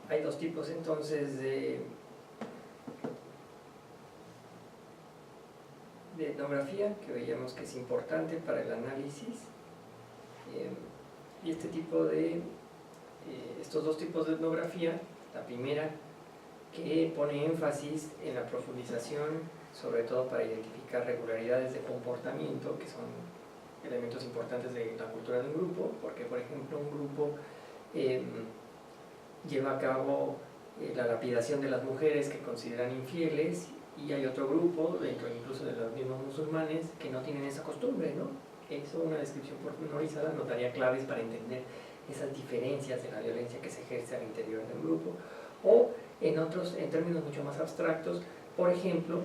Hay dos tipos entonces de etnografía que veíamos que es importante para el análisis, y estos dos tipos de etnografía, la primera que pone énfasis en la profundización, sobre todo para identificar regularidades de comportamiento, que son elementos importantes de la cultura de un grupo, porque por ejemplo un grupo lleva a cabo la lapidación de las mujeres que consideran infieles, y hay otro grupo, dentro incluso de los mismos musulmanes, que no tienen esa costumbre, ¿no? Eso, una descripción pormenorizada nos daría claves para entender esas diferencias de la violencia que se ejerce al interior del grupo. O en términos mucho más abstractos, por ejemplo,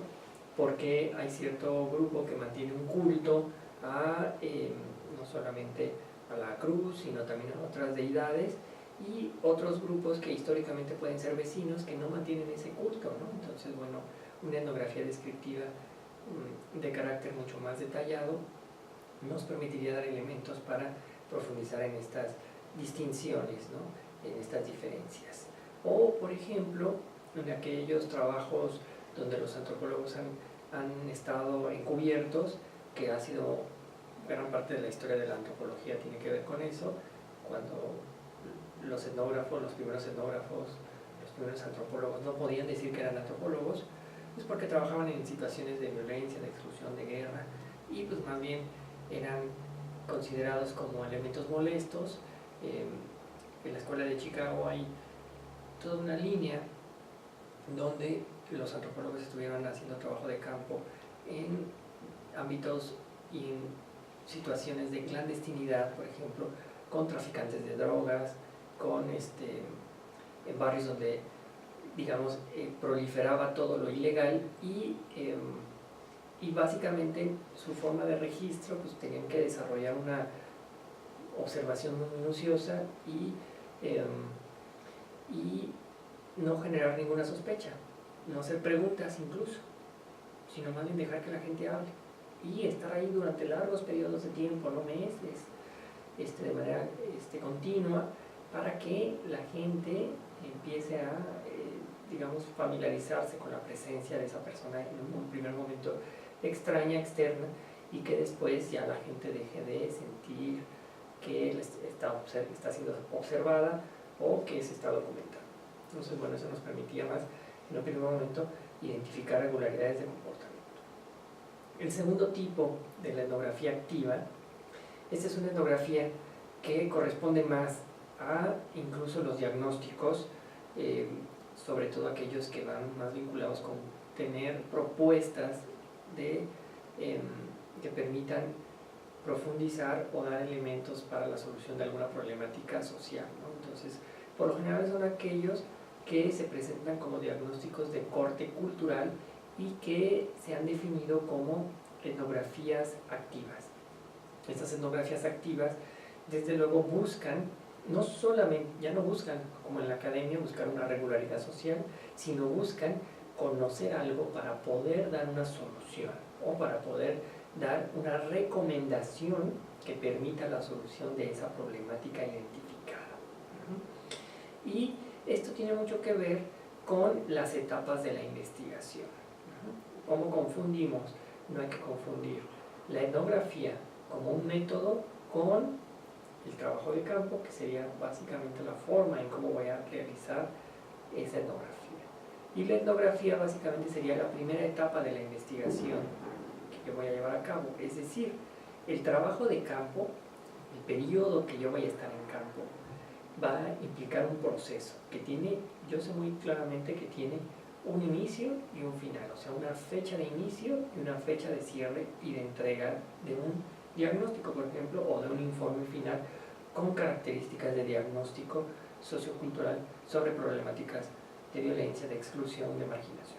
porque hay cierto grupo que mantiene un culto no solamente a la cruz, sino también a otras deidades, y otros grupos que históricamente pueden ser vecinos que no mantienen ese culto, ¿no? Entonces, bueno, una etnografía descriptiva de carácter mucho más detallado nos permitiría dar elementos para profundizar en estas distinciones, ¿no? En estas diferencias. O, por ejemplo, en aquellos trabajos donde los antropólogos han estado encubiertos, que ha sido gran parte de la historia de la antropología tiene que ver con eso, cuando los etnógrafos, los primeros etnógrafos, los primeros antropólogos no podían decir que eran antropólogos, es porque trabajaban en situaciones de violencia, de exclusión, de guerra, y pues más bien eran considerados como elementos molestos. En la escuela de Chicago hay toda una línea donde los antropólogos estuvieron haciendo trabajo de campo en ámbitos y en situaciones de clandestinidad, por ejemplo, con traficantes de drogas, en barrios donde, digamos, proliferaba todo lo ilegal, y básicamente su forma de registro, pues tenían que desarrollar una observación muy minuciosa y no generar ninguna sospecha, no hacer preguntas incluso, sino más bien dejar que la gente hable y estar ahí durante largos periodos de tiempo, no meses, de manera continua, para que la gente empiece a, digamos, familiarizarse con la presencia de esa persona en un primer momento extraña, externa, y que después ya la gente deje de sentir que está siendo observada o que se está documentando. Entonces, bueno, eso nos permitía más, en un primer momento, identificar regularidades de comportamiento. El segundo tipo de la etnografía activa, esta es una etnografía que corresponde más a incluso los diagnósticos, sobre todo aquellos que van más vinculados con tener propuestas que permitan profundizar o dar elementos para la solución de alguna problemática social, ¿no? Entonces, por lo general son aquellos que se presentan como diagnósticos de corte cultural y que se han definido como etnografías activas. Estas etnografías activas, desde luego, buscan, no solamente, ya no buscan, como en la academia, buscar una regularidad social, sino buscan conocer algo para poder dar una solución o para poder dar una recomendación que permita la solución de esa problemática identificada. Y esto tiene mucho que ver con las etapas de la investigación. ¿Cómo confundimos? No hay que confundir la etnografía como un método con el trabajo de campo, que sería básicamente la forma en cómo voy a realizar esa etnografía. Y la etnografía básicamente sería la primera etapa de la investigación que yo voy a llevar a cabo, es decir, el trabajo de campo, el periodo que yo voy a estar en campo, va a implicar un proceso que tiene, yo sé muy claramente que tiene un inicio y un final, o sea, una fecha de inicio y una fecha de cierre y de entrega de un diagnóstico, por ejemplo, o de un informe final con características de diagnóstico sociocultural sobre problemáticas de violencia, de exclusión, de marginación.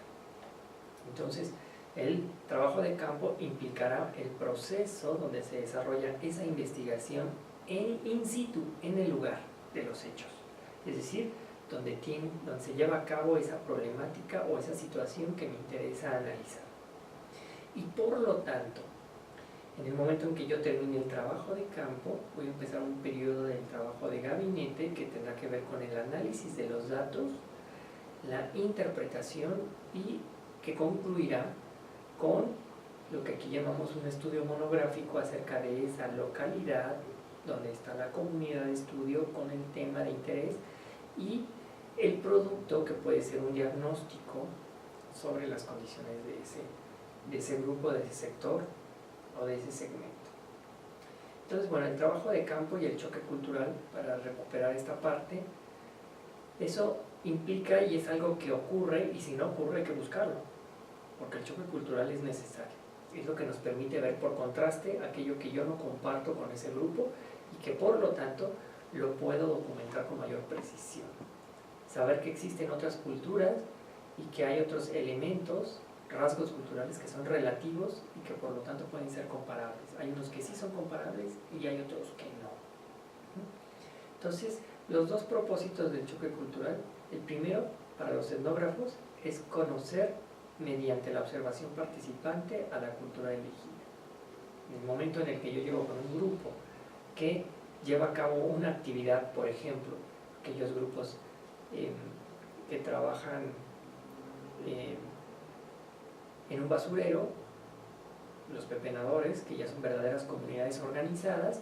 Entonces, el trabajo de campo implicará el proceso donde se desarrolla esa investigación in situ, en el lugar de los hechos, es decir, donde se lleva a cabo esa problemática o esa situación que me interesa analizar. Y por lo tanto, En el momento en que yo termine el trabajo de campo, voy a empezar un periodo del trabajo de gabinete que tendrá que ver con el análisis de los datos, la interpretación y que concluirá con lo que aquí llamamos un estudio monográfico acerca de esa localidad donde está la comunidad de estudio con el tema de interés y el producto que puede ser un diagnóstico sobre las condiciones de ese grupo, de ese sector o de ese segmento. Entonces, bueno, el trabajo de campo y el choque cultural, para recuperar esta parte, eso implica y es algo que ocurre, y si no ocurre hay que buscarlo, porque el choque cultural es necesario. Es lo que nos permite ver por contraste aquello que yo no comparto con ese grupo y que por lo tanto lo puedo documentar con mayor precisión. Saber que existen otras culturas y que hay otros elementos, rasgos culturales que son relativos y que por lo tanto pueden ser comparables. Hay unos que sí son comparables y hay otros que no. Entonces, los dos propósitos del choque cultural, el primero, para los etnógrafos, es conocer mediante la observación participante a la cultura elegida. En el momento en el que yo llego con un grupo que lleva a cabo una actividad, por ejemplo, aquellos grupos que trabajan en un basurero, los pepenadores, que ya son verdaderas comunidades organizadas,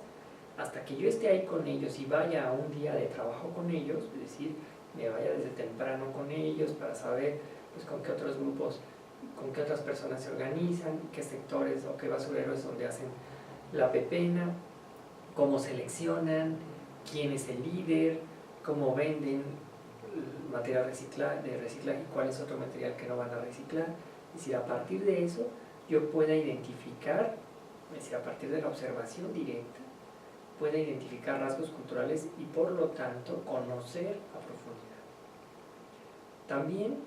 hasta que yo esté ahí con ellos y vaya a un día de trabajo con ellos, es decir, me vaya desde temprano con ellos para saber pues, con qué otros grupos, con qué otras personas se organizan, qué sectores o qué basureros es donde hacen la pepena, cómo seleccionan, quién es el líder, cómo venden material de reciclaje y cuál es otro material que no van a reciclar. Es decir, a partir de eso yo pueda identificar, es decir, a partir de la observación directa, pueda identificar rasgos culturales y por lo tanto conocer a profundidad. También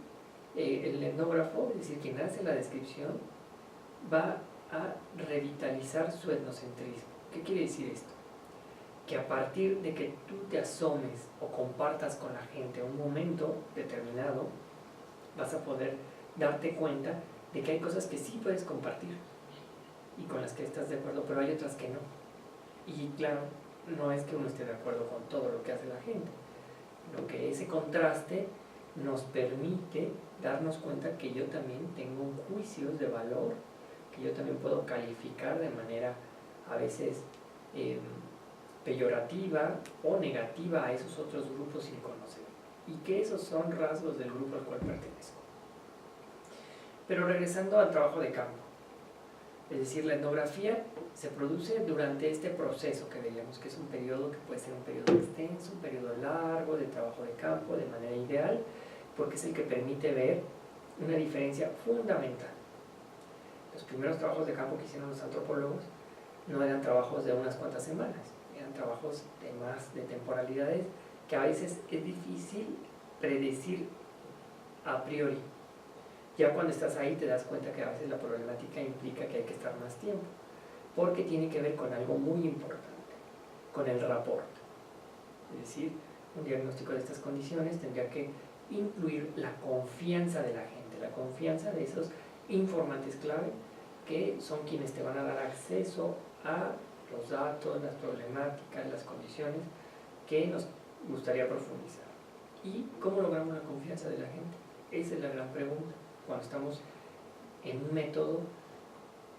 el etnógrafo, es decir, quien hace la descripción, va a revitalizar su etnocentrismo. ¿Qué quiere decir esto? Que a partir de que tú te asomes o compartas con la gente un momento determinado, vas a poder darte cuenta de que hay cosas que sí puedes compartir y con las que estás de acuerdo, pero hay otras que no. Y claro, no es que uno esté de acuerdo con todo lo que hace la gente, sino que ese contraste nos permite darnos cuenta que yo también tengo juicios de valor, que yo también puedo calificar de manera a veces peyorativa o negativa a esos otros grupos sin conocer, y que esos son rasgos del grupo al cual pertenezco. Pero regresando al trabajo de campo, es decir, la etnografía se produce durante este proceso que veíamos que es un periodo que puede ser un periodo extenso, un periodo largo de trabajo de campo de manera ideal, porque es el que permite ver una diferencia fundamental. Los primeros trabajos de campo que hicieron los antropólogos no eran trabajos de unas cuantas semanas, eran trabajos de temporalidades que a veces es difícil predecir a priori. Ya cuando estás ahí te das cuenta que a veces la problemática implica que hay que estar más tiempo, porque tiene que ver con algo muy importante, con el rapport. Es decir, un diagnóstico de estas condiciones tendría que incluir la confianza de la gente, la confianza de esos informantes clave que son quienes te van a dar acceso a los datos, las problemáticas, las condiciones que nos gustaría profundizar. ¿Y cómo logramos la confianza de la gente? Esa es la gran pregunta. Cuando estamos en un método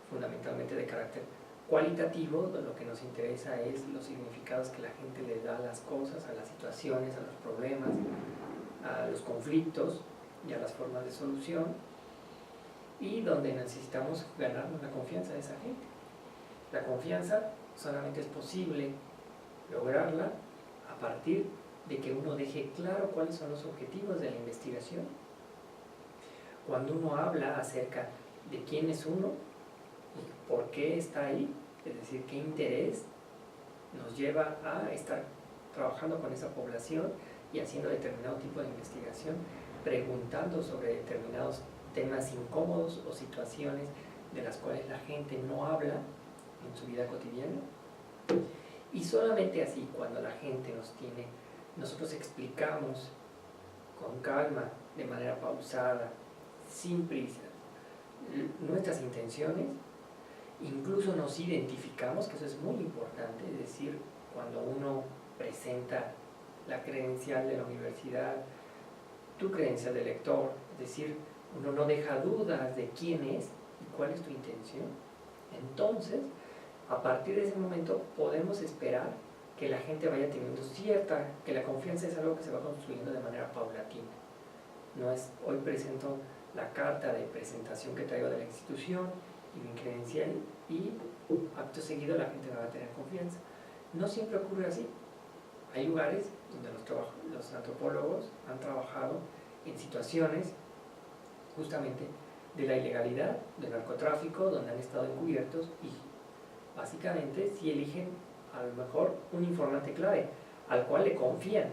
fundamentalmente de carácter cualitativo, lo que nos interesa es los significados que la gente le da a las cosas, a las situaciones, a los problemas, a los conflictos y a las formas de solución, y donde necesitamos ganarnos la confianza de esa gente. La confianza solamente es posible lograrla a partir de que uno deje claro cuáles son los objetivos de la investigación. Cuando uno habla acerca de quién es uno y por qué está ahí, es decir, qué interés nos lleva a estar trabajando con esa población y haciendo determinado tipo de investigación, preguntando sobre determinados temas incómodos o situaciones de las cuales la gente no habla en su vida cotidiana. Y solamente así, cuando la gente nosotros explicamos con calma, de manera pausada, sin prisa, nuestras intenciones, incluso nos identificamos, que eso es muy importante, es decir, cuando uno presenta la credencial de la universidad, tu credencial de lector, es decir, uno no deja dudas de quién es y cuál es tu intención. Entonces, a partir de ese momento podemos esperar que la gente vaya teniendo que la confianza es algo que se va construyendo de manera paulatina. No es hoy presento la carta de presentación que traigo de la institución y mi credencial y acto seguido la gente va a tener confianza. No siempre ocurre así. Hay lugares donde los antropólogos han trabajado en situaciones justamente de la ilegalidad, del narcotráfico, donde han estado encubiertos y básicamente si eligen a lo mejor un informante clave al cual le confían,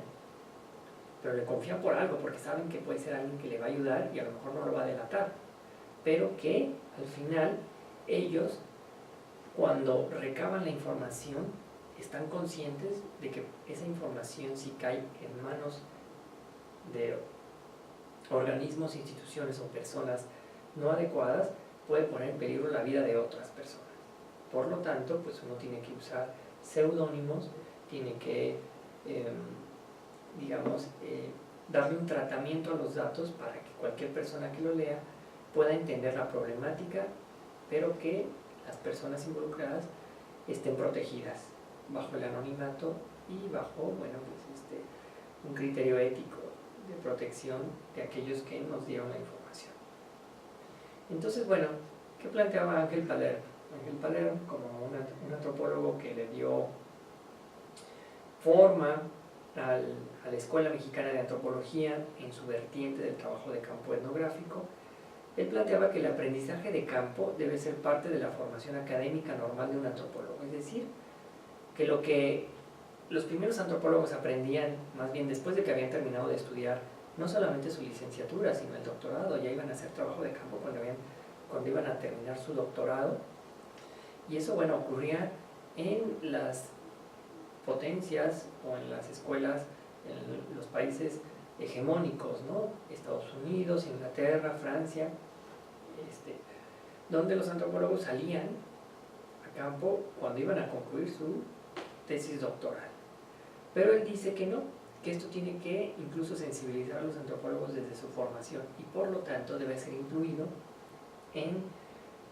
pero le confían por algo, porque saben que puede ser alguien que le va a ayudar y a lo mejor no lo va a delatar, pero que al final ellos, cuando recaban la información, están conscientes de que esa información, si cae en manos de organismos, instituciones o personas no adecuadas, puede poner en peligro la vida de otras personas. Por lo tanto, pues uno tiene que usar seudónimos, tiene que, darle un tratamiento a los datos para que cualquier persona que lo lea pueda entender la problemática, pero que las personas involucradas estén protegidas bajo el anonimato y bajo, un criterio ético de protección de aquellos que nos dieron la información. Entonces, bueno, ¿qué planteaba Ángel Palermo? Ángel Palermo, como un antropólogo que le dio forma a la Escuela Mexicana de Antropología en su vertiente del trabajo de campo etnográfico, él planteaba que el aprendizaje de campo debe ser parte de la formación académica normal de un antropólogo, es decir, que lo que los primeros antropólogos aprendían, más bien después de que habían terminado de estudiar, no solamente su licenciatura, sino el doctorado, ya iban a hacer trabajo de campo cuando iban a terminar su doctorado, y eso, bueno, ocurría en las potencias o en las escuelas, en los países hegemónicos, ¿no? Estados Unidos, Inglaterra, Francia, donde los antropólogos salían a campo cuando iban a concluir su tesis doctoral. Pero él dice que no, que esto tiene que incluso sensibilizar a los antropólogos desde su formación y por lo tanto debe ser incluido en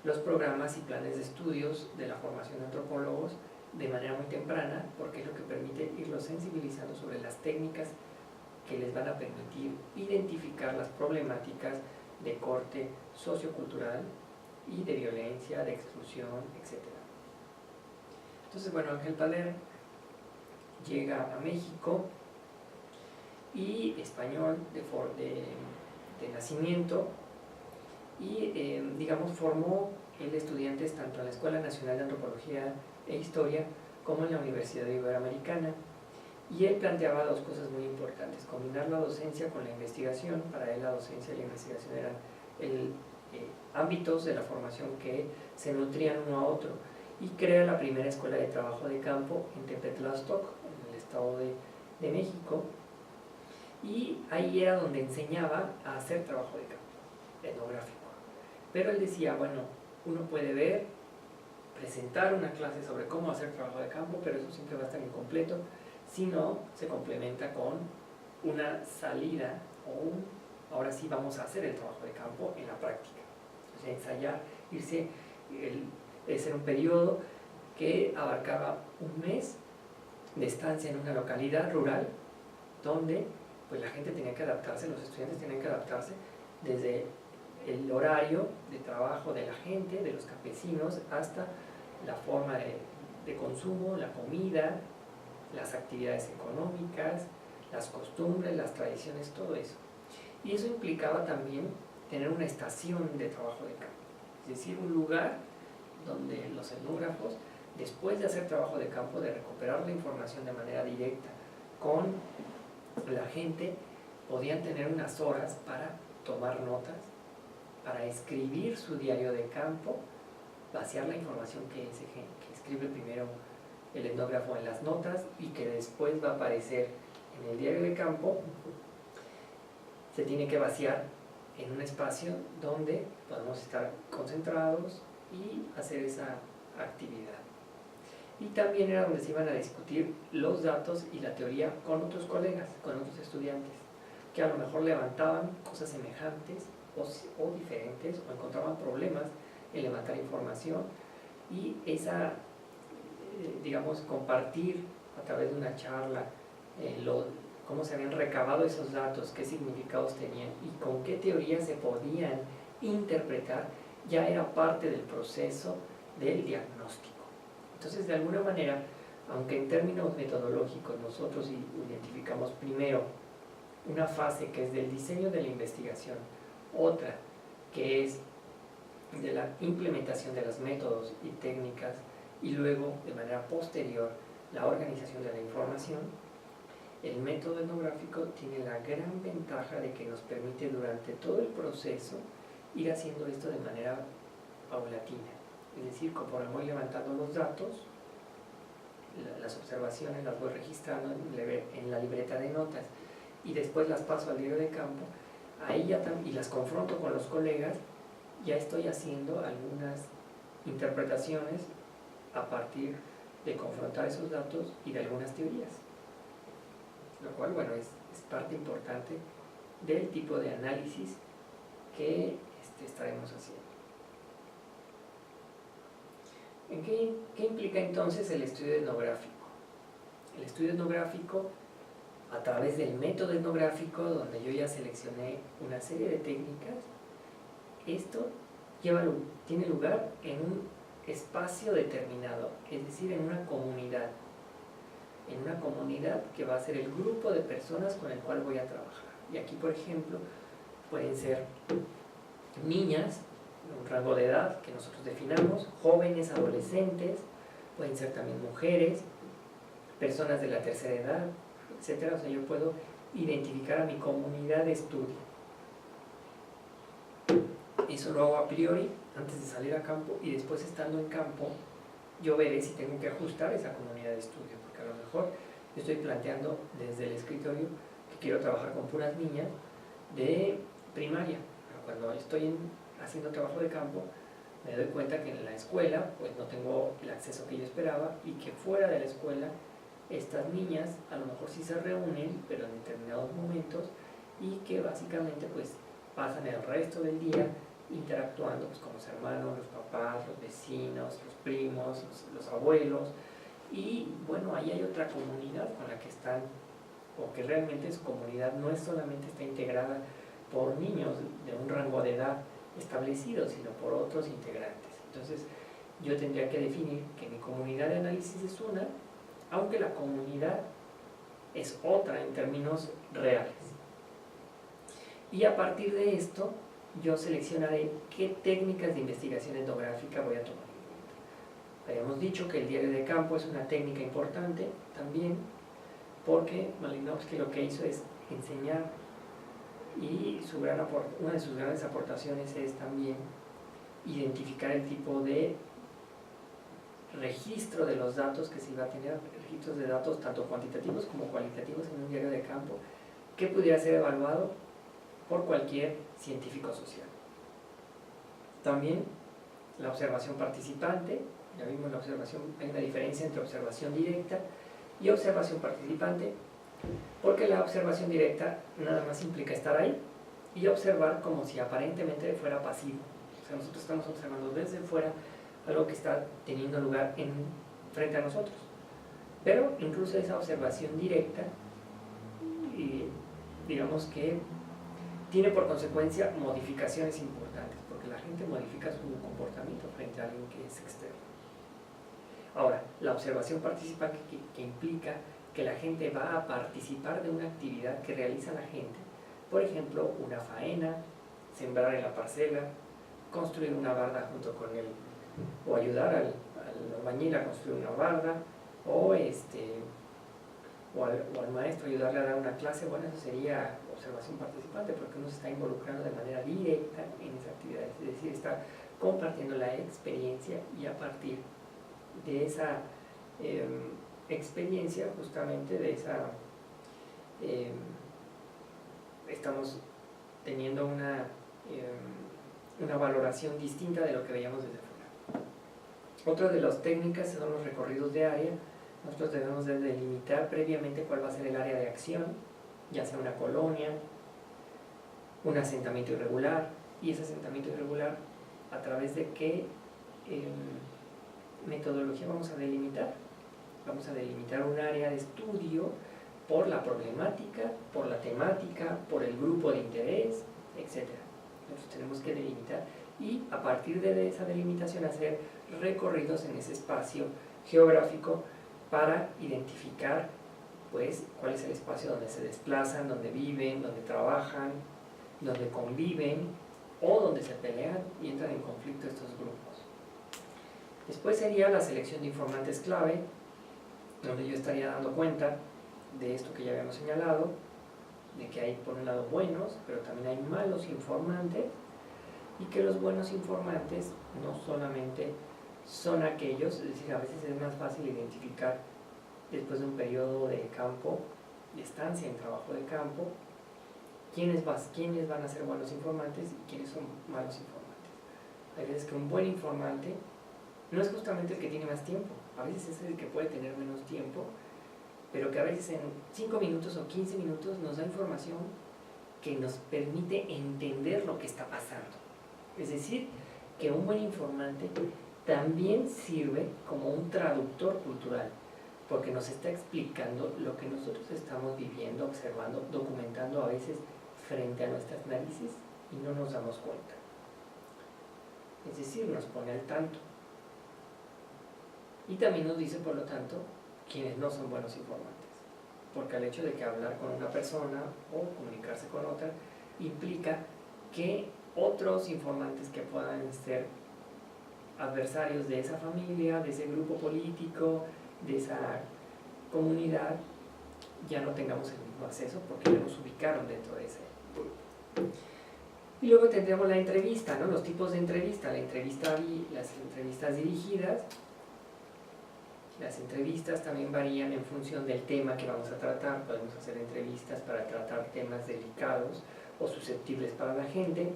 los programas y planes de estudios de la formación de antropólogos de manera muy temprana, porque es lo que permite irlos sensibilizando sobre las técnicas que les van a permitir identificar las problemáticas de corte sociocultural y de violencia, de exclusión, etc. Entonces, bueno, Ángel Palermo llega a México y español de nacimiento y, formó el estudiantes tanto en la Escuela Nacional de Antropología e Historia como en la Universidad Iberoamericana. Y él planteaba dos cosas muy importantes: combinar la docencia con la investigación. Para él la docencia y la investigación eran ámbitos de la formación que se nutrían uno a otro, y crea la primera escuela de trabajo de campo en Tepetlastoc, en el Estado de México, y ahí era donde enseñaba a hacer trabajo de campo etnográfico. Pero él decía, bueno, uno puede presentar una clase sobre cómo hacer trabajo de campo, pero eso siempre va a estar incompleto si no se complementa con una salida o ahora sí vamos a hacer el trabajo de campo en la práctica. O sea, ensayar, ese era un periodo que abarcaba un mes de estancia en una localidad rural donde pues la gente tenía que adaptarse, los estudiantes tenían que adaptarse desde el horario de trabajo de la gente, de los campesinos, hasta la forma de consumo, la comida, las actividades económicas, las costumbres, las tradiciones, todo eso. Y eso implicaba también tener una estación de trabajo de campo, es decir, un lugar donde los etnógrafos, después de hacer trabajo de campo, de recuperar la información de manera directa con la gente, podían tener unas horas para tomar notas, para escribir su diario de campo, vaciar la información que escribe primero el etnógrafo en las notas y que después va a aparecer en el diario de campo. Se tiene que vaciar en un espacio donde podemos estar concentrados y hacer esa actividad. Y también era donde se iban a discutir los datos y la teoría con otros colegas, con otros estudiantes, que a lo mejor levantaban cosas semejantes o diferentes, o encontraban problemas en levantar información, y esa, digamos, compartir a través de una charla cómo se habían recabado esos datos, qué significados tenían y con qué teorías se podían interpretar, ya era parte del proceso del diagnóstico. Entonces, de alguna manera, aunque en términos metodológicos nosotros identificamos primero una fase que es del diseño de la investigación, otra que es de la implementación de los métodos y técnicas, y luego, de manera posterior, la organización de la información, el método etnográfico tiene la gran ventaja de que nos permite durante todo el proceso ir haciendo esto de manera paulatina. Es decir, conforme voy levantando los datos, las observaciones las voy registrando en la libreta de notas y después las paso al diario de campo, ahí ya y las confronto con los colegas, ya estoy haciendo algunas interpretaciones a partir de confrontar esos datos y de algunas teorías. Lo cual, bueno, es parte importante del tipo de análisis que estaremos haciendo. ¿Qué implica entonces el estudio etnográfico? El estudio etnográfico, a través del método etnográfico, donde yo ya seleccioné una serie de técnicas, esto tiene lugar en un espacio determinado, es decir, en una comunidad que va a ser el grupo de personas con el cual voy a trabajar. Y aquí, por ejemplo, pueden ser niñas, un rango de edad que nosotros definamos, jóvenes, adolescentes, pueden ser también mujeres, personas de la tercera edad, etc. O sea, yo puedo identificar a mi comunidad de estudio. Eso lo hago a priori, antes de salir a campo, y después, estando en campo, yo veré si tengo que ajustar esa comunidad de estudio, porque a lo mejor yo estoy planteando desde el escritorio que quiero trabajar con puras niñas de primaria, pero cuando estoy haciendo trabajo de campo me doy cuenta que en la escuela pues no tengo el acceso que yo esperaba, y que fuera de la escuela estas niñas a lo mejor sí se reúnen, pero en determinados momentos, y que básicamente pues pasan el resto del día interactuando pues con los hermanos, los papás, los vecinos, los primos, los abuelos, y bueno, ahí hay otra comunidad con la que están, o que realmente su comunidad no es solamente está integrada por niños de un rango de edad establecido, sino por otros integrantes. Entonces, yo tendría que definir que mi comunidad de análisis es una, aunque la comunidad es otra en términos reales. Y a partir de esto, yo seleccionaré qué técnicas de investigación etnográfica voy a tomar en cuenta. Habíamos dicho que el diario de campo es una técnica importante también, porque Malinowski lo que hizo es enseñar, y una de sus grandes aportaciones es también identificar el tipo de registro de los datos que se iba a tener, registros de datos tanto cuantitativos como cualitativos en un diario de campo, que pudiera ser evaluado por cualquier científico social. También la observación participante, ya vimos la observación, hay una diferencia entre observación directa y observación participante, porque la observación directa nada más implica estar ahí y observar como si aparentemente fuera pasivo. O sea, nosotros estamos observando desde fuera algo que está teniendo lugar frente a nosotros. Pero incluso esa observación directa, digamos que tiene por consecuencia modificaciones importantes, porque la gente modifica su comportamiento frente a alguien que es externo. Ahora, la observación participante que implica que la gente va a participar de una actividad que realiza la gente, por ejemplo, una faena, sembrar en la parcela, construir una barda junto con él, o ayudar al albañil a construir una barda, o al maestro ayudarle a dar una clase. Bueno, eso sería observación participante, porque uno se está involucrando de manera directa en esa actividad, es decir, está compartiendo la experiencia, y a partir de esa experiencia, justamente de esa, estamos teniendo una valoración distinta de lo que veíamos desde fuera. Otra de las técnicas son los recorridos de área. Nosotros debemos de delimitar previamente cuál va a ser el área de acción, ya sea una colonia, un asentamiento irregular, y ese asentamiento irregular, a través de qué metodología vamos a delimitar. Vamos a delimitar un área de estudio por la problemática, por la temática, por el grupo de interés, etc. Entonces tenemos que delimitar y a partir de esa delimitación hacer recorridos en ese espacio geográfico para identificar pues cuál es el espacio donde se desplazan, donde viven, donde trabajan, donde conviven o donde se pelean y entran en conflicto estos grupos. Después sería la selección de informantes clave, donde yo estaría dando cuenta de esto que ya habíamos señalado, de que hay por un lado buenos, pero también hay malos informantes, y que los buenos informantes no solamente son aquellos, es decir, a veces es más fácil identificar después de un periodo de campo, de estancia en trabajo de campo, quiénes van a ser buenos informantes y quiénes son malos informantes. Hay veces que un buen informante no es justamente el que tiene más tiempo, a veces es el que puede tener menos tiempo, pero que a veces en 5 minutos o 15 minutos nos da información que nos permite entender lo que está pasando. Es decir, que un buen informante también sirve como un traductor cultural, porque nos está explicando lo que nosotros estamos viviendo, observando, documentando a veces frente a nuestras narices y no nos damos cuenta. Es decir, nos pone al tanto. Y también nos dice, por lo tanto, quienes no son buenos informantes. Porque el hecho de que hablar con una persona o comunicarse con otra implica que otros informantes que puedan ser adversarios de esa familia, de ese grupo político, de esa comunidad, ya no tengamos el mismo acceso porque ya nos ubicaron dentro de ese grupo. Y luego tendremos la entrevista, ¿no? Los tipos de entrevista, las entrevistas dirigidas. Las entrevistas también varían en función del tema que vamos a tratar. Podemos hacer entrevistas para tratar temas delicados o susceptibles para la gente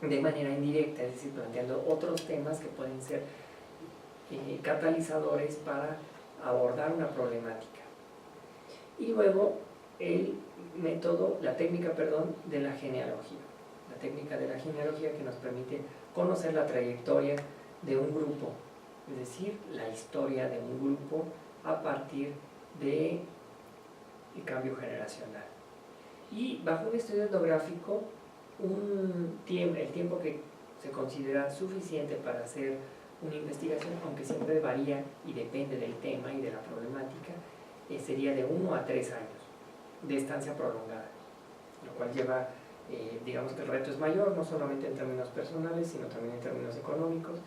de manera indirecta, es decir, planteando otros temas que pueden ser catalizadores para abordar una problemática. Y luego la técnica de la genealogía. La técnica de la genealogía que nos permite conocer la trayectoria de un grupo, es decir, la historia de un grupo a partir del cambio generacional. Y bajo un estudio etnográfico, el tiempo que se considera suficiente para hacer una investigación, aunque siempre varía y depende del tema y de la problemática, sería de 1 a 3 años de estancia prolongada, lo cual lleva, digamos que el reto es mayor, no solamente en términos personales, sino también en términos económicos,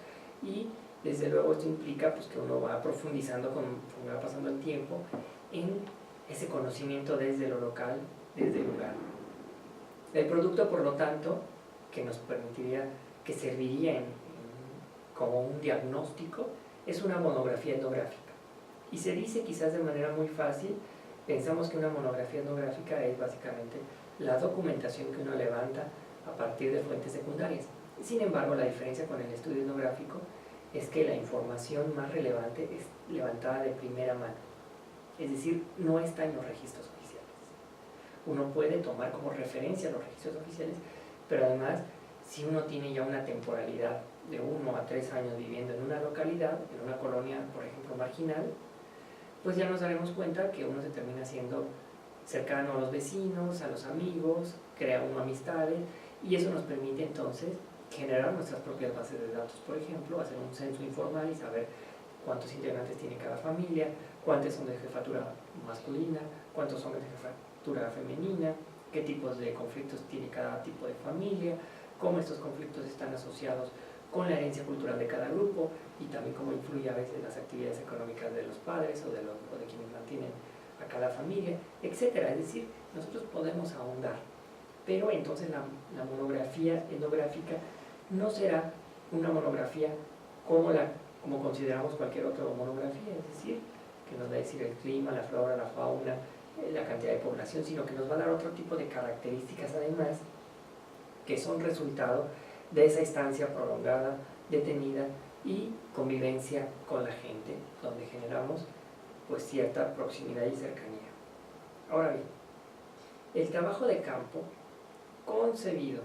y desde luego esto implica pues, que uno va profundizando conforme va pasando el tiempo en ese conocimiento desde lo local, desde el lugar. El producto, por lo tanto, que nos que serviría como un diagnóstico, es una monografía etnográfica. Y se dice quizás de manera muy fácil, pensamos que una monografía etnográfica es básicamente la documentación que uno levanta a partir de fuentes secundarias. Sin embargo, la diferencia con el estudio etnográfico es que la información más relevante es levantada de primera mano, es decir, no está en los registros oficiales. Uno puede tomar como referencia los registros oficiales, pero además, si uno tiene ya una temporalidad de 1 a 3 años viviendo en una localidad, en una colonia, por ejemplo, marginal, pues ya nos daremos cuenta que uno se termina siendo cercano a los vecinos, a los amigos, crea uno amistades, y eso nos permite entonces generar nuestras propias bases de datos, por ejemplo, hacer un censo informal y saber cuántos integrantes tiene cada familia, cuántos son de jefatura masculina, cuántos son de jefatura femenina, qué tipos de conflictos tiene cada tipo de familia, cómo estos conflictos están asociados con la herencia cultural de cada grupo y también cómo influye a veces las actividades económicas de los padres o de quienes mantienen a cada familia, etc. Es decir, nosotros podemos ahondar, pero entonces la monografía etnográfica no será una monografía como consideramos cualquier otra monografía, es decir, que nos va a decir el clima, la flora, la fauna, la cantidad de población, sino que nos va a dar otro tipo de características además que son resultado de esa estancia prolongada, detenida y convivencia con la gente, donde generamos pues cierta proximidad y cercanía. Ahora bien, el trabajo de campo concebido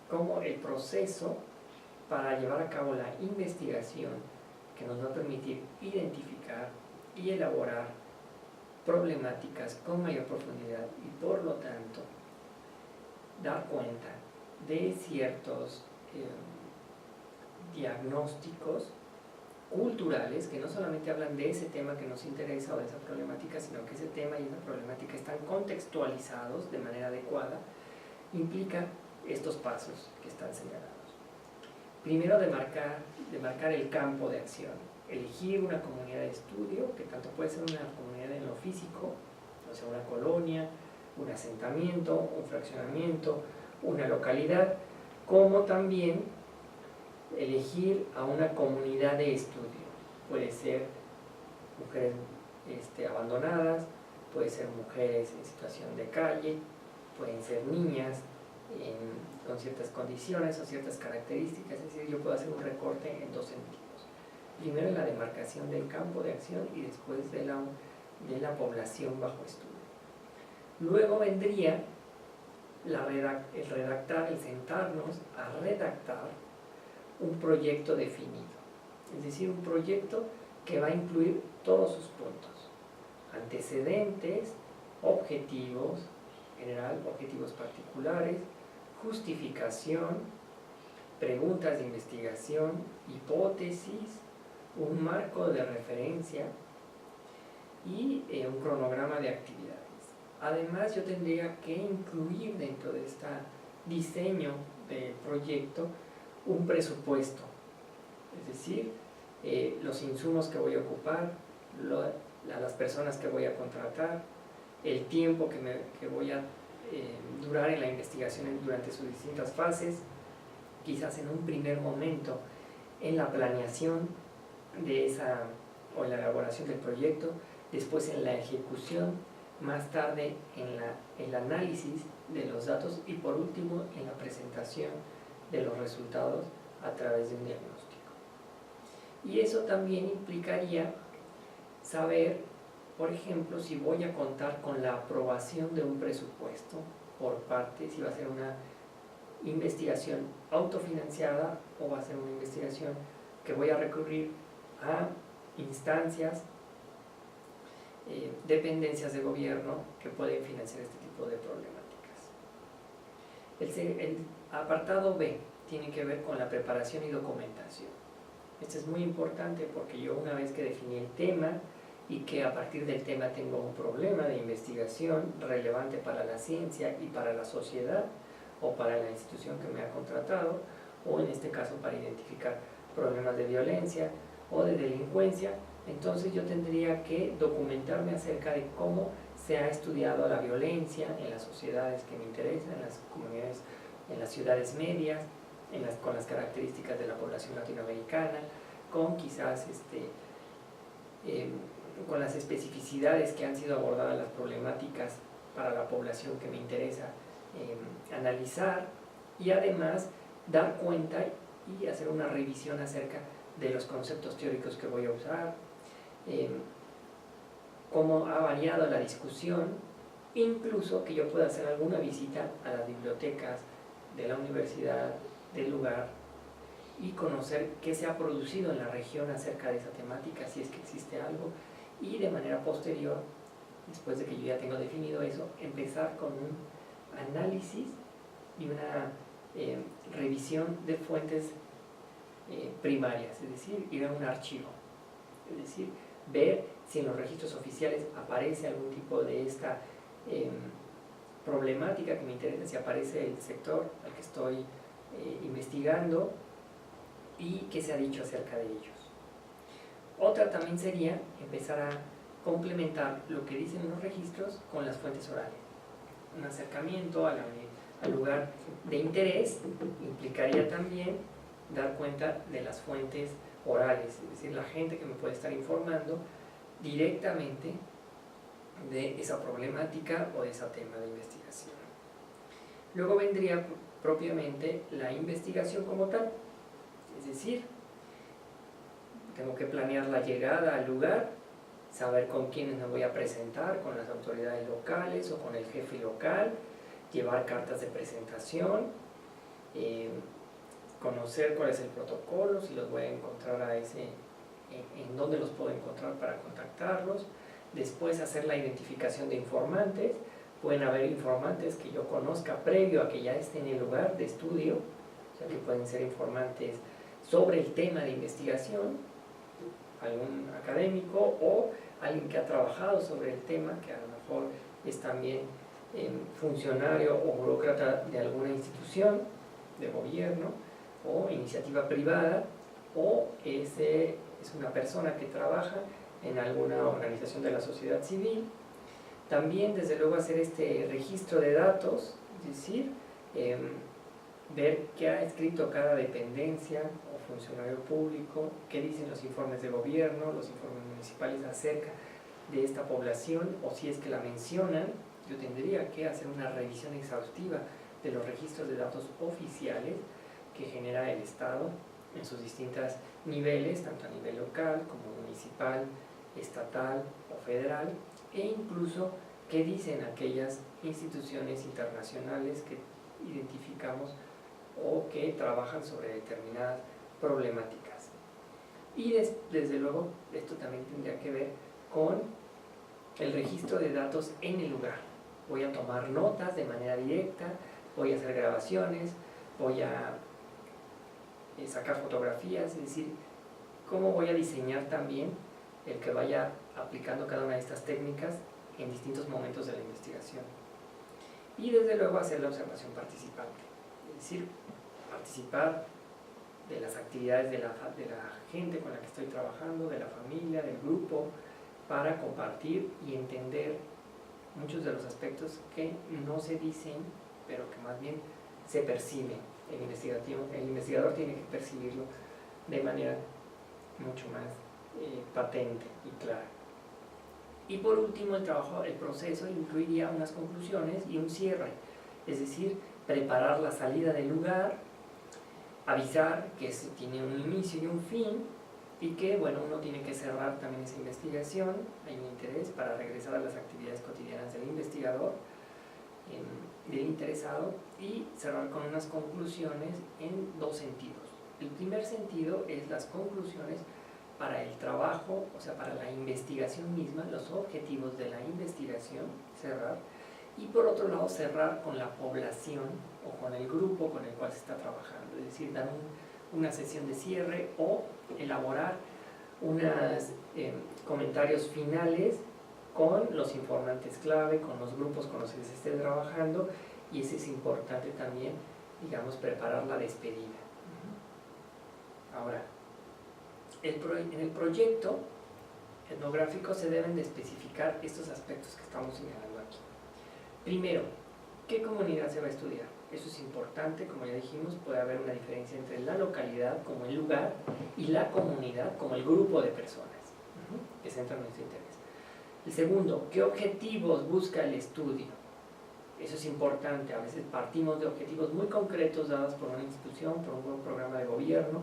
como el proceso para llevar a cabo la investigación que nos va a permitir identificar y elaborar problemáticas con mayor profundidad y por lo tanto dar cuenta de ciertos diagnósticos culturales que no solamente hablan de ese tema que nos interesa o de esa problemática, sino que ese tema y esa problemática están contextualizados de manera adecuada, implica estos pasos que están señalados. Primero, de marcar el campo de acción, elegir una comunidad de estudio, que tanto puede ser una comunidad en lo físico, o sea, una colonia, un asentamiento, un fraccionamiento, una localidad, como también elegir a una comunidad de estudio. Puede ser mujeres abandonadas, puede ser mujeres en situación de calle, pueden ser niñas con ciertas condiciones o ciertas características. Es decir, yo puedo hacer un recorte en dos sentidos. Primero en la demarcación del campo de acción y después de la población bajo estudio. Luego vendría el sentarnos a redactar un proyecto definido, es decir, un proyecto que va a incluir todos sus puntos: antecedentes, objetivos general, objetivos particulares, justificación, preguntas de investigación, hipótesis, un marco de referencia y un cronograma de actividades. Además, yo tendría que incluir dentro de este diseño del proyecto un presupuesto, es decir, los insumos que voy a ocupar, las personas que voy a contratar, el tiempo que voy a durar en la investigación durante sus distintas fases, quizás en un primer momento en la planeación o en la elaboración del proyecto, después en la ejecución, más tarde en el análisis de los datos y por último en la presentación de los resultados a través de un diagnóstico. Y eso también implicaría saber, por ejemplo, si voy a contar con la aprobación de un presupuesto por parte, si va a ser una investigación autofinanciada o va a ser una investigación que voy a recurrir a instancias, dependencias de gobierno que pueden financiar este tipo de problemáticas. El apartado B tiene que ver con la preparación y documentación. Esto es muy importante porque yo, una vez que definí el tema y que a partir del tema tengo un problema de investigación relevante para la ciencia y para la sociedad o para la institución que me ha contratado, o en este caso para identificar problemas de violencia o de delincuencia, entonces yo tendría que documentarme acerca de cómo se ha estudiado la violencia en las sociedades que me interesan, en las comunidades, en las ciudades medias, con las características de la población latinoamericana, con quizás con las especificidades que han sido abordadas las problemáticas para la población que me interesa analizar, y además dar cuenta y hacer una revisión acerca de los conceptos teóricos que voy a usar, cómo ha variado la discusión, incluso que yo pueda hacer alguna visita a las bibliotecas de la universidad, del lugar, y conocer qué se ha producido en la región acerca de esa temática, si es que existe algo, y de manera posterior, después de que yo ya tengo definido eso, empezar con un análisis y una revisión de fuentes primarias, es decir, ir a un archivo, es decir, ver si en los registros oficiales aparece algún tipo de esta problemática que me interesa, si aparece el sector al que estoy investigando y qué se ha dicho acerca de ellos. Otra también sería empezar a complementar lo que dicen los registros con las fuentes orales. Un acercamiento al lugar de interés implicaría también dar cuenta de las fuentes orales, es decir, la gente que me puede estar informando directamente de esa problemática o de ese tema de investigación. Luego vendría propiamente la investigación como tal, es decir, tengo que planear la llegada al lugar, saber con quiénes me voy a presentar, con las autoridades locales o con el jefe local, llevar cartas de presentación, conocer cuál es el protocolo, si los voy a encontrar en dónde los puedo encontrar para contactarlos, después hacer la identificación de informantes. Pueden haber informantes que yo conozca previo a que ya esté en el lugar de estudio, o sea que pueden ser informantes sobre el tema de investigación, algún académico o alguien que ha trabajado sobre el tema, que a lo mejor es también funcionario o burócrata de alguna institución de gobierno o iniciativa privada, o es una persona que trabaja en alguna organización de la sociedad civil. También, desde luego, hacer este registro de datos, es decir, ver qué ha escrito cada dependencia o funcionario público, qué dicen los informes de gobierno, los informes municipales acerca de esta población, o si es que la mencionan, yo tendría que hacer una revisión exhaustiva de los registros de datos oficiales que genera el Estado en sus distintos niveles, tanto a nivel local como municipal, estatal o federal, e incluso qué dicen aquellas instituciones internacionales que identificamos o que trabajan sobre determinadas problemáticas. Y desde luego esto también tendría que ver con el registro de datos en el lugar. Voy a tomar notas de manera directa, voy a hacer grabaciones, voy a sacar fotografías, es decir, cómo voy a diseñar también el que vaya aplicando cada una de estas técnicas en distintos momentos de la investigación. Y desde luego hacer la observación participante, es decir, participar de las actividades de la gente con la que estoy trabajando, de la familia, del grupo, para compartir y entender muchos de los aspectos que no se dicen, pero que más bien se perciben. El investigador tiene que percibirlo de manera mucho más patente y clara. Y por último, el proceso incluiría unas conclusiones y un cierre, es decir, preparar la salida del lugar, avisar que tiene un inicio y un fin, y que, bueno, uno tiene que cerrar también esa investigación, hay un interés para regresar a las actividades cotidianas del investigador, del interesado, y cerrar con unas conclusiones en dos sentidos. El primer sentido es las conclusiones para el trabajo, o sea, para la investigación misma, los objetivos de la investigación, cerrar, y por otro lado cerrar con la población o con el grupo con el cual se está trabajando, es decir, dar una sesión de cierre o elaborar unos comentarios finales con los informantes clave, con los grupos con los que se esté trabajando, y eso es importante también, digamos, preparar la despedida. Ahora, en el proyecto etnográfico se deben de especificar estos aspectos que estamos señalando aquí. Primero, ¿qué comunidad se va a estudiar? Eso es importante, como ya dijimos, puede haber una diferencia entre la localidad como el lugar y la comunidad como el grupo de personas que centran nuestro interés. El segundo, ¿qué objetivos busca el estudio? Eso es importante, a veces partimos de objetivos muy concretos dados por una institución, por un programa de gobierno,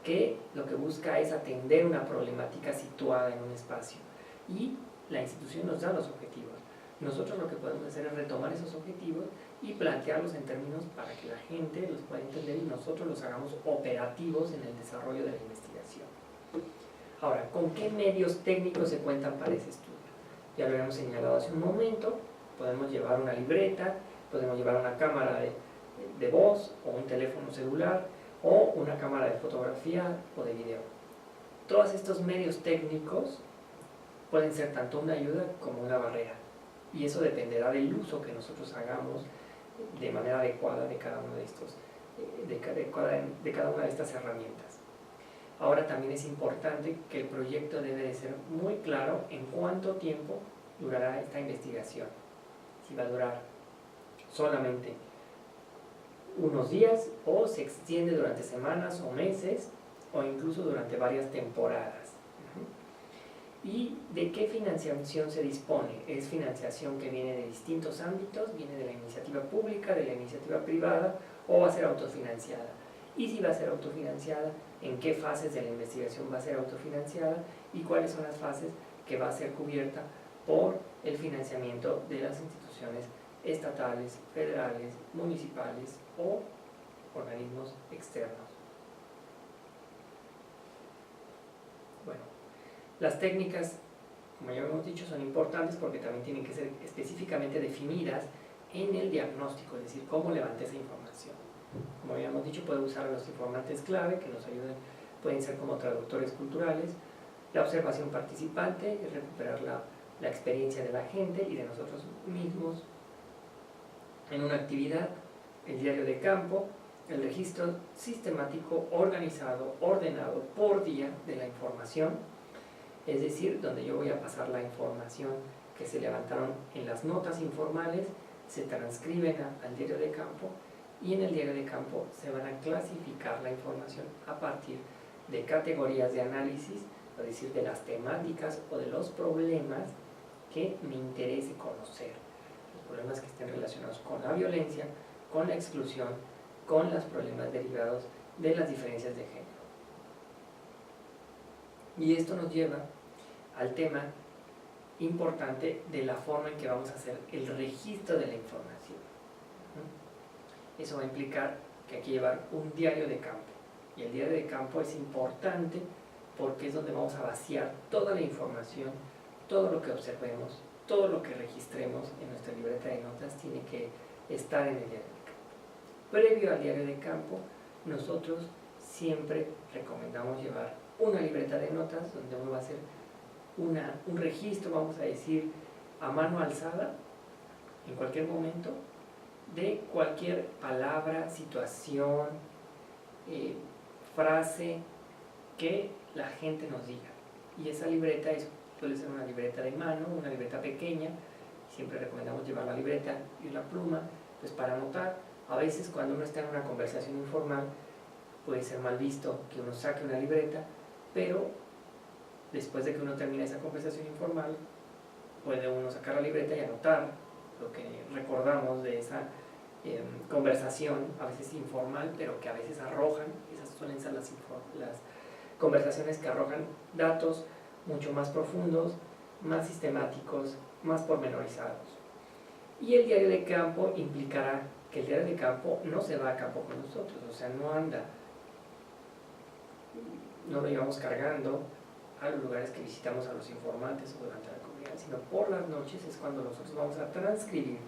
que lo que busca es atender una problemática situada en un espacio, y la institución nos da los objetivos. Nosotros lo que podemos hacer es retomar esos objetivos y plantearlos en términos para que la gente los pueda entender y nosotros los hagamos operativos en el desarrollo de la investigación. Ahora, ¿con qué medios técnicos se cuentan para ese estudio? Ya lo habíamos señalado hace un momento. Podemos llevar una libreta, podemos llevar una cámara de voz o un teléfono celular o una cámara de fotografía o de video. Todos estos medios técnicos pueden ser tanto una ayuda como una barrera, y eso dependerá del uso que nosotros hagamos de manera adecuada de cada uno de estos, de cada una de estas herramientas. Ahora también es importante que el proyecto debe de ser muy claro en cuánto tiempo durará esta investigación. Si va a durar solamente unos días o se extiende durante semanas o meses o incluso durante varias temporadas. ¿Y de qué financiación se dispone? Es financiación que viene de distintos ámbitos, viene de la iniciativa pública, de la iniciativa privada, o va a ser autofinanciada. y si va a ser autofinanciada, en qué fases de la investigación va a ser autofinanciada y cuáles son las fases que va a ser cubierta por el financiamiento de las instituciones estatales, federales, municipales o organismos externos. Bueno, las técnicas, como ya hemos dicho, son importantes porque también tienen que ser específicamente definidas en el diagnóstico, es decir, cómo levanté esa información. Como habíamos dicho, puede usar a los informantes clave que nos ayuden, pueden ser como traductores culturales. La observación participante es recuperar la experiencia de la gente y de nosotros mismos en una actividad. El diario de campo, el registro sistemático, organizado, ordenado por día de la información, es decir, donde yo voy a pasar la información que se levantaron en las notas informales, se transcriben al diario de campo, y en el diario de campo se van a clasificar la información a partir de categorías de análisis, es decir, de las temáticas o de los problemas que me interese conocer. Los problemas que estén relacionados con la violencia, con la exclusión, con los problemas derivados de las diferencias de género. Y esto nos lleva al tema importante de la forma en que vamos a hacer el registro de la información. Eso va a implicar que hay que llevar un diario de campo. Y el diario de campo es importante porque es donde vamos a vaciar toda la información, todo lo que observemos, todo lo que registremos en nuestra libreta de notas tiene que estar en el diario de campo. Previo al diario de campo, nosotros siempre recomendamos llevar una libreta de notas donde uno va a hacer un registro, vamos a decir, a mano alzada, en cualquier momento, de cualquier palabra, situación, frase que la gente nos diga. Y esa libreta suele ser una libreta de mano, una libreta pequeña. Siempre recomendamos llevar la libreta y una pluma, pues para anotar. A veces cuando uno está en una conversación informal puede ser mal visto que uno saque una libreta, pero después de que uno termine esa conversación informal puede uno sacar la libreta y anotar lo que recordamos de esa conversación, a veces informal, pero que a veces arrojan, esas suelen ser las conversaciones que arrojan datos mucho más profundos, más sistemáticos, más pormenorizados. Y el diario de campo implicará que el diario de campo no se va a campo con nosotros, o sea, no lo llevamos cargando a los lugares que visitamos a los informantes o durante la comunidad, sino por las noches es cuando nosotros vamos a transcribir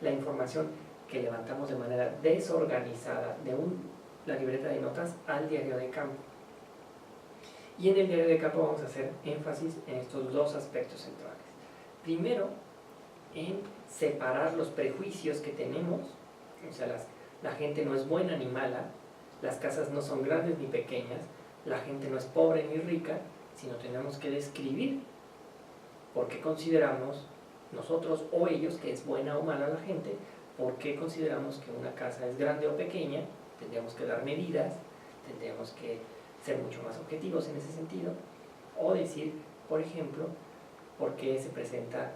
la información que levantamos de manera desorganizada de la libreta de notas al diario de campo. Y en el diario de campo vamos a hacer énfasis en estos dos aspectos centrales. Primero, en separar los prejuicios que tenemos, o sea, la gente no es buena ni mala, las casas no son grandes ni pequeñas, la gente no es pobre ni rica, sino tenemos que describir por qué consideramos nosotros o ellos que es buena o mala la gente, por qué consideramos que una casa es grande o pequeña, tendríamos que dar medidas, tendríamos que ser mucho más objetivos en ese sentido, o decir, por ejemplo, por qué se presenta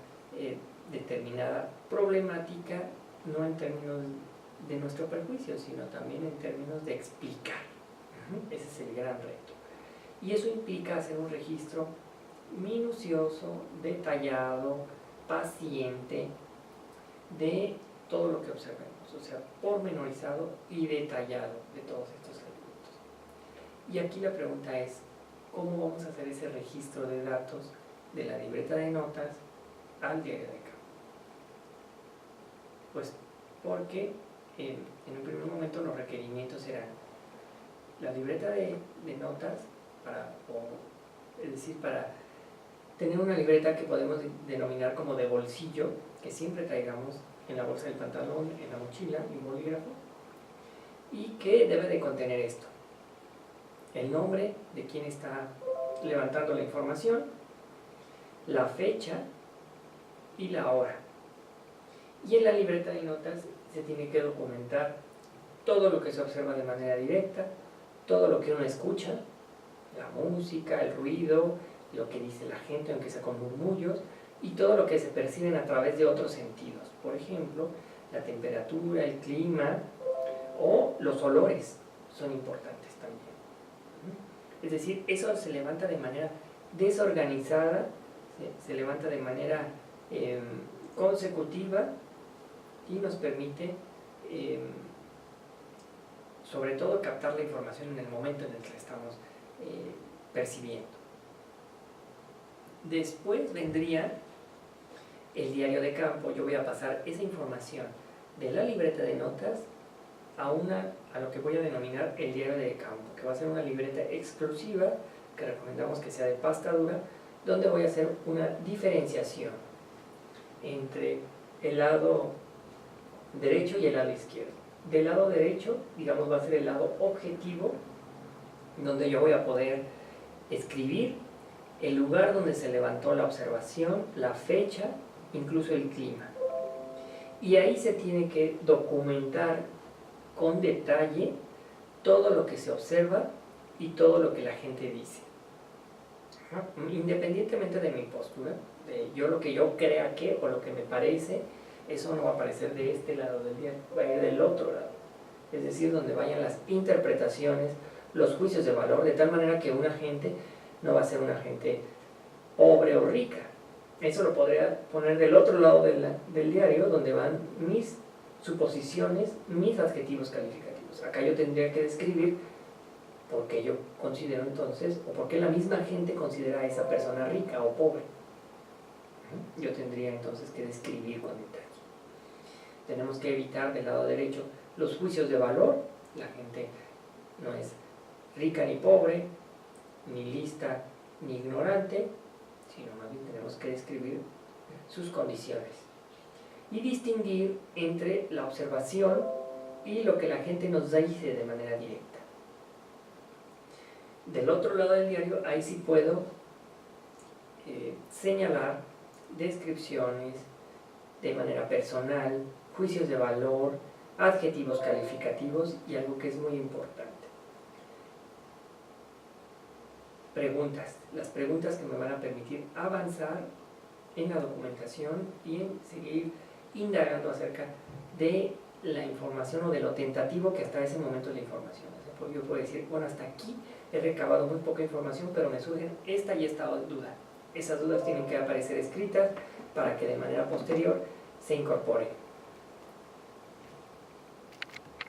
determinada problemática, no en términos de nuestro perjuicio, sino también en términos de explicar. Ese es el gran reto. Y eso implica hacer un registro minucioso, detallado, paciente, de todo lo que observemos, o sea, pormenorizado y detallado de todos estos elementos. Y aquí la pregunta es, ¿cómo vamos a hacer ese registro de datos de la libreta de notas al diario de campo? Pues porque en un primer momento los requerimientos serán la libreta de notas, es decir, para tener una libreta que podemos denominar como de bolsillo, que siempre traigamos en la bolsa del pantalón, en la mochila, y un bolígrafo, y que debe de contener esto: el nombre de quien está levantando la información, la fecha y la hora. Y en la libreta de notas se tiene que documentar todo lo que se observa de manera directa, todo lo que uno escucha, la música, el ruido, lo que dice la gente, aunque sea con murmullos, y todo lo que se perciben a través de otros sentidos. Por ejemplo, la temperatura, el clima o los olores. son importantes también. Es decir, eso se levanta de manera desorganizada, se levanta de manera consecutiva y nos permite sobre todo captar la información en el momento en el que la estamos percibiendo. Después vendría el diario de campo. Yo voy a pasar esa información de la libreta de notas a lo que voy a denominar el diario de campo, que va a ser una libreta exclusiva que recomendamos que sea de pasta dura, donde voy a hacer una diferenciación entre el lado derecho y el lado izquierdo. Del lado derecho, digamos, va a ser el lado objetivo, donde yo voy a poder escribir el lugar donde se levantó la observación, la fecha, incluso el clima. Y ahí se tiene que documentar con detalle todo lo que se observa y todo lo que la gente dice. Independientemente de mi postura, de lo que yo crea que o lo que me parece, eso no va a aparecer de este lado del diario, va a ir del otro lado. Es decir, donde vayan las interpretaciones, los juicios de valor, de tal manera que una gente no va a ser una gente pobre o rica. Eso lo podría poner del otro lado del diario, donde van mis suposiciones, mis adjetivos calificativos. Acá yo tendría que describir por qué yo considero entonces, o por qué la misma gente considera a esa persona rica o pobre. Yo tendría entonces que describir con detalle. Tenemos que evitar del lado derecho los juicios de valor. La gente no es rica ni pobre, ni lista ni ignorante, sino más bien tenemos que describir sus condiciones y distinguir entre la observación y lo que la gente nos dice de manera directa. Del otro lado del diario, ahí sí puedo señalar descripciones de manera personal, juicios de valor, adjetivos calificativos y algo que es muy importante: preguntas. Las preguntas que me van a permitir avanzar en la documentación y en seguir indagando acerca de la información o de lo tentativo que hasta ese momento es la información. O sea, yo puedo decir, bueno, hasta aquí he recabado muy poca información, pero me surgen esta y esta duda. Esas dudas tienen que aparecer escritas para que de manera posterior se incorporen.